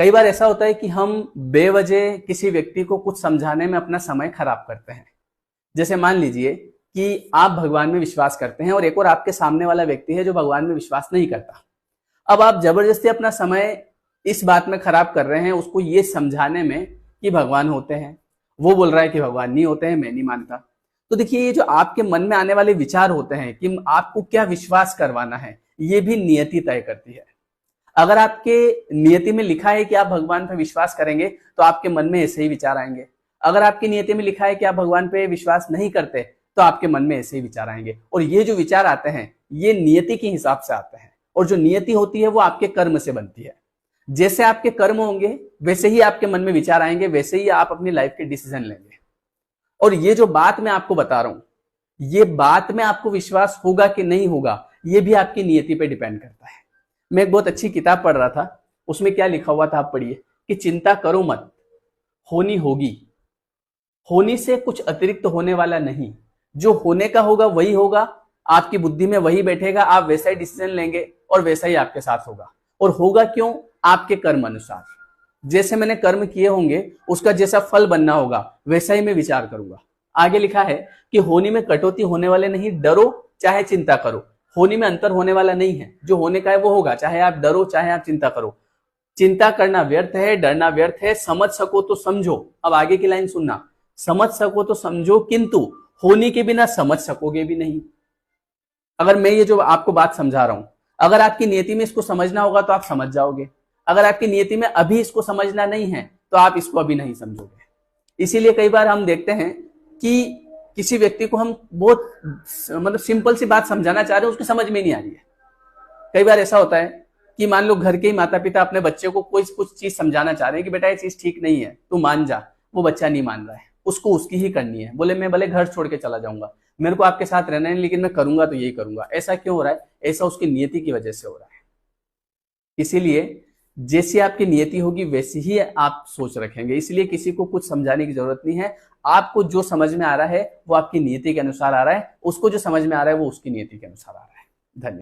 कई बार ऐसा होता है कि हम बेवजह किसी व्यक्ति को कुछ समझाने में अपना समय खराब करते हैं। जैसे मान लीजिए कि आप भगवान में विश्वास करते हैं और एक और आपके सामने वाला व्यक्ति है जो भगवान में विश्वास नहीं करता। अब आप जबरदस्ती अपना समय इस बात में खराब कर रहे हैं, उसको ये समझाने में कि भगवान होते हैं। वो बोल रहा है कि भगवान नहीं होते हैं, मैं नहीं मानता। तो देखिए, ये जो आपके मन में आने वाले विचार होते हैं कि आपको क्या विश्वास करवाना है, ये भी नियति तय करती है। अगर आपके नियति में लिखा है कि आप भगवान पर विश्वास करेंगे तो आपके मन में ऐसे ही विचार आएंगे। अगर आपकी नियति में लिखा है कि आप भगवान पे विश्वास नहीं करते तो आपके मन में ऐसे ही विचार आएंगे। और ये जो विचार आते हैं ये नियति के हिसाब से आते हैं, और जो नियति होती है वो आपके कर्म से बनती है। जैसे आपके कर्म होंगे वैसे ही आपके मन में विचार आएंगे, वैसे ही आप अपनी लाइफ के डिसीजन लेंगे। और ये जो बात मैं आपको बता रहा हूं, ये बात में आपको विश्वास होगा कि नहीं होगा, ये भी आपकी नियति पे डिपेंड करता है। मैं एक बहुत अच्छी किताब पढ़ रहा था, उसमें क्या लिखा हुआ था आप पढ़िए कि चिंता करो मत, होनी होगी, होनी से कुछ अतिरिक्त होने वाला नहीं, जो होने का होगा वही होगा, आपकी बुद्धि में वही बैठेगा, आप वैसा ही डिसीजन लेंगे और वैसा ही आपके साथ होगा। और होगा क्यों? आपके कर्म अनुसार। जैसे मैंने कर्म किए होंगे उसका जैसा फल बनना होगा वैसा ही मैं विचार करूंगा। आगे लिखा है कि होनी में कटौती होने वाले नहीं, डरो चाहे चिंता करो। होनी में अंतर होने वाला नहीं है, जो होने का है वो होगा, चाहे आप डरो चाहे आप चिंता करो। चिंता करना व्यर्थ है, डरना व्यर्थ है, समझ सको तो समझो। अब आगे की लाइन सुनना, समझ सको तो समझो किंतु होने के बिना समझ सकोगे भी नहीं। अगर मैं ये जो आपको बात समझा रहा हूं, अगर आपकी नियति में इसको समझना होगा तो आप समझ जाओगे। अगर आपकी नियति में अभी इसको समझना नहीं है तो आप इसको अभी नहीं समझोगे। इसीलिए कई बार हम देखते हैं कि किसी व्यक्ति को हम बहुत मतलब सिंपल सी बात समझाना चाह रहे हैं, उसकी समझ में नहीं आ रही है। कई बार ऐसा होता है कि मान लो घर के ही माता पिता अपने बच्चे को कोई कुछ चीज समझाना चाह रहे हैं कि बेटा ये चीज ठीक नहीं है, तू मान जा। वो बच्चा नहीं मान रहा है, उसको उसकी ही करनी है। बोले मैं भले घर छोड़ के चला जाऊंगा, मेरे को आपके साथ रहना है, लेकिन मैं करूंगा तो यही करूंगा। ऐसा क्यों हो रहा है? ऐसा उसकी नियति की वजह से हो रहा है। इसीलिए जैसी आपकी नियति होगी वैसी ही आप सोच रखेंगे। इसलिए किसी को कुछ समझाने की जरूरत नहीं है। आपको जो समझ में आ रहा है वो आपकी नियति के अनुसार आ रहा है, उसको जो समझ में आ रहा है वो उसकी नियति के अनुसार आ रहा है। धन्यवाद।